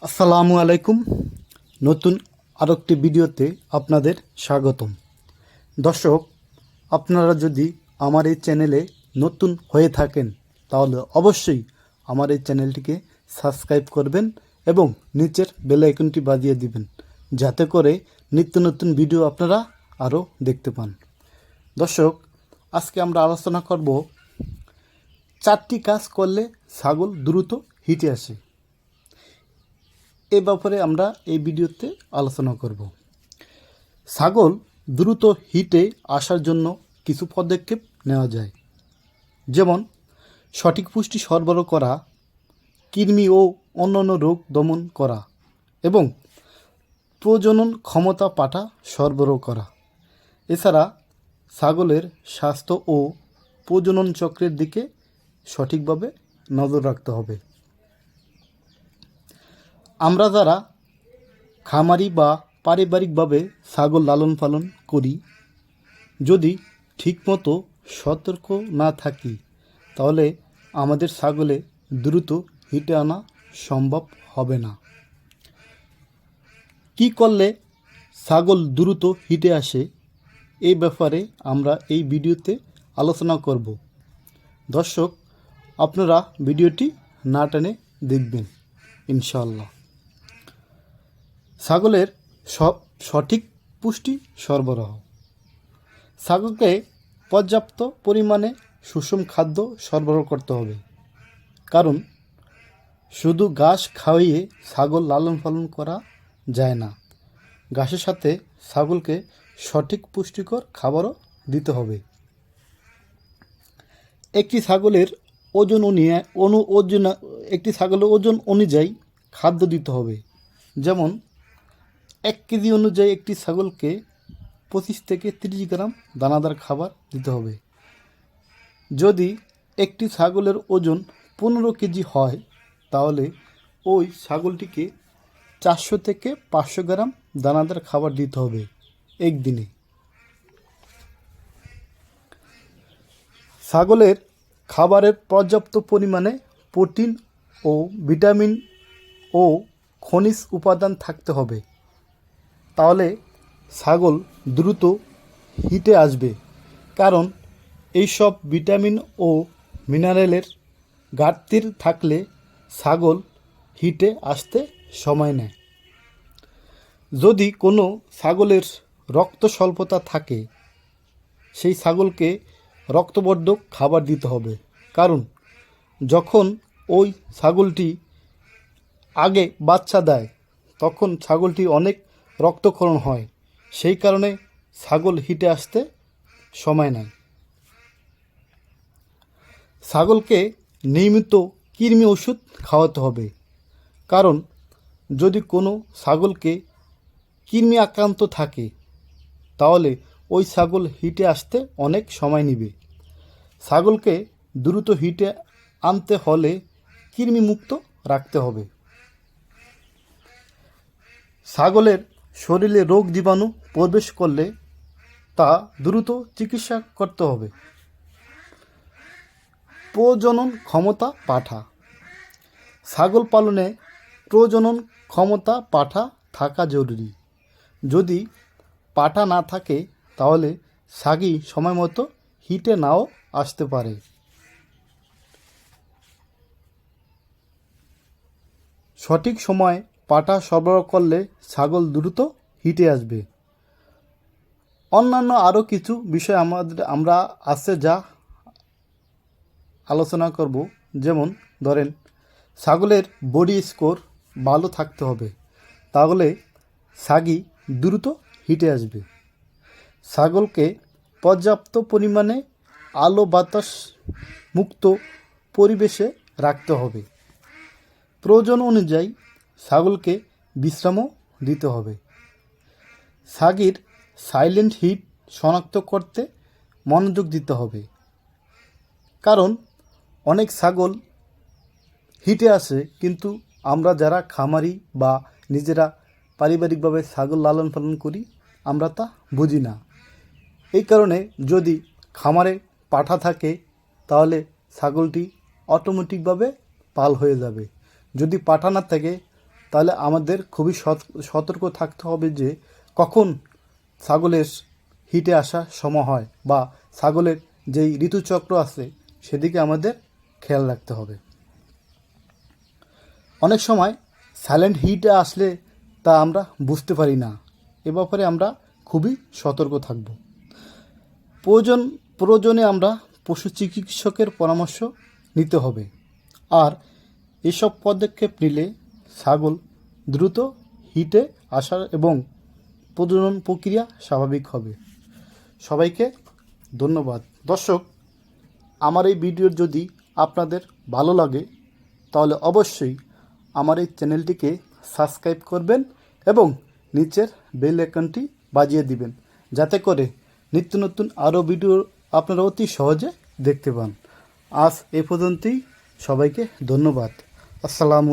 আসসালামু আলাইকুম। নতুন আরেকটি ভিডিওতে আপনাদের স্বাগতম। দর্শক, আপনারা যদি আমার এই চ্যানেলে নতুন হয়ে থাকেন তাহলে অবশ্যই আমার এই চ্যানেলটিকে সাবস্ক্রাইব করবেন এবং নিচের বেল আইকনটি বাজিয়ে দিবেন, যাতে করে নিত্য নতুন ভিডিও আপনারা আরও দেখতে পান। দর্শক, আজকে আমরা আলোচনা করব 4টি কাজ করলে ছাগল দ্রুত হিটে আসে। এ ব্যাপারে আমরা এই ভিডিওতে আলোচনা করব। ছাগল দ্রুত হিটে আসার জন্য কিছু পদক্ষেপ নেওয়া যায়, যেমন সঠিক পুষ্টি সরবরাহ করা, কৃমি ও অন্যান্য রোগ দমন করা এবং প্রজনন ক্ষমতা পাঠা সরবরাহ করা। এছাড়া ছাগলের স্বাস্থ্য ও প্রজনন চক্রের দিকে সঠিকভাবে নজর রাখতে হবে। আমরা যারা খামারি বা পারিবারিকভাবে ছাগল লালন পালন করি, যদি ঠিকমতো সতর্ক না থাকি তাহলে আমাদের ছাগলে দ্রুত হিটে আনা সম্ভব হবে না। কি করলে ছাগল দ্রুত হিটে আসে এই ব্যাপারে আমরা এই ভিডিওতে আলোচনা করব। দর্শক, আপনারা ভিডিওটি না টেনে দেখবেন ইনশাআল্লাহ। ছাগলের সঠিক পুষ্টি সরবরাহ। ছাগলকে পর্যাপ্ত পরিমাণে সুষম খাদ্য সরবরাহ করতে হবে, কারণ শুধু ঘাস খাওয়িয়ে ছাগল লালন পালন করা যায় না। ঘাসের সাথে ছাগলকে সঠিক পুষ্টিকর খাবারও দিতে হবে। একটি ছাগলের ওজন অনুযায়ী খাদ্য দিতে হবে, যেমন 1 কেজি অনুযায়ী একটি ছাগলকে 25 থেকে 30 গ্রাম দানাদার খাবার দিতে হবে। যদি একটি ছাগলের ওজন 15 কেজি হয় তাহলে ওই ছাগলটিকে 400 থেকে 500 গ্রাম দানাদার খাবার দিতে হবে একদিনে। ছাগলের খাবারের পর্যাপ্ত পরিমাণে প্রোটিন ও ভিটামিন ও খনিজ উপাদান থাকতে হবে, তাহলে ছাগল দ্রুত হিটে আসবে। কারণ এইসব ভিটামিন ও মিনারেলের ঘাটতি থাকলে ছাগল হিটে আসতে সময় নেয়। যদি কোনো ছাগলের রক্ত স্বল্পতা থাকে, সেই ছাগলকে রক্তবর্ধক খাবার দিতে হবে, কারণ যখন ওই ছাগলটি আগে বাচ্চা দেয় তখন ছাগলটি অনেক রক্তক্ষরণ হয়, সেই কারণে ছাগল হিটে আসতে সময় নেয়। ছাগলকে নিয়মিত কৃমি ওষুধ খাওয়াতে হবে, কারণ যদি কোনো ছাগলকে কৃমি আক্রান্ত থাকে তাহলে ওই ছাগল হিটে আসতে অনেক সময় নেবে। ছাগলকে দ্রুত হিটে আনতে হলে কৃমিমুক্ত রাখতে হবে। ছাগলের শরীরে রোগ জীবাণু প্রবেশ করলে তা দ্রুত চিকিৎসা করতে হবে। প্রজনন ক্ষমতা পাঠা। ছাগল পালনে প্রজনন ক্ষমতা পাঠা থাকা জরুরি। যদি পাঠা না থাকে তাহলে ছাগি সময় মতো হিটে নাও আসতে পারে। সঠিক সময় পাঠা সরবরাহ করলে ছাগল দ্রুত হিটে আসবে। অন্যান্য আরও কিছু বিষয় আমরা আছে যা আলোচনা করব, যেমন ধরেন ছাগলের বডি স্কোর ভালো থাকতে হবে, তাহলে ছাগি দ্রুত হিটে আসবে। ছাগলকে পর্যাপ্ত পরিমাণে আলো বাতাস মুক্ত পরিবেশে রাখতে হবে। প্রয়োজন অনুযায়ী ছাগলকে বিশ্রামও দিতে হবে। ছাগির সাইলেন্ট হিট শনাক্ত করতে মনোযোগ দিতে হবে, কারণ অনেক ছাগল হিটে আসে কিন্তু আমরা যারা খামারি বা নিজেরা পারিবারিকভাবে ছাগল লালন পালন করি আমরা তা বুঝি না। এই কারণে যদি খামারে পাঠা থাকে তাহলে ছাগলটি অটোমেটিকভাবে পাল হয়ে যাবে। যদি পাঠা না থাকে তাহলে আমাদের খুবই সতর্ক থাকতে হবে যে কখন ছাগলের হিটে আসার সময় হয় বা ছাগলের যেই ঋতুচক্র আছে সেদিকে আমাদের খেয়াল রাখতে হবে। অনেক সময় সাইলেন্ট হিটে আসলে তা আমরা বুঝতে পারি না, এ ব্যাপারে আমরা খুবই সতর্ক থাকব। প্রয়োজনে আমরা পশু চিকিৎসকের পরামর্শ নিতে হবে। আর এসব পদক্ষেপ নিলে ছাগল দ্রুত হিটে আসার এবং প্রজনন প্রক্রিয়া স্বাভাবিক হবে। সবাইকে ধন্যবাদ। দর্শক, আমার এই ভিডিও যদি আপনাদের ভালো লাগে তাহলে অবশ্যই আমার এই চ্যানেলটিকে সাবস্ক্রাইব করবেন এবং নিচের বেল আইকনটি বাজিয়ে দিবেন, যাতে করে নিত্য নতুন আরও ভিডিও আপনারা অতি সহজে দেখতে পান। আজ এ পর্যন্তই। সবাইকে ধন্যবাদ। আসসালামু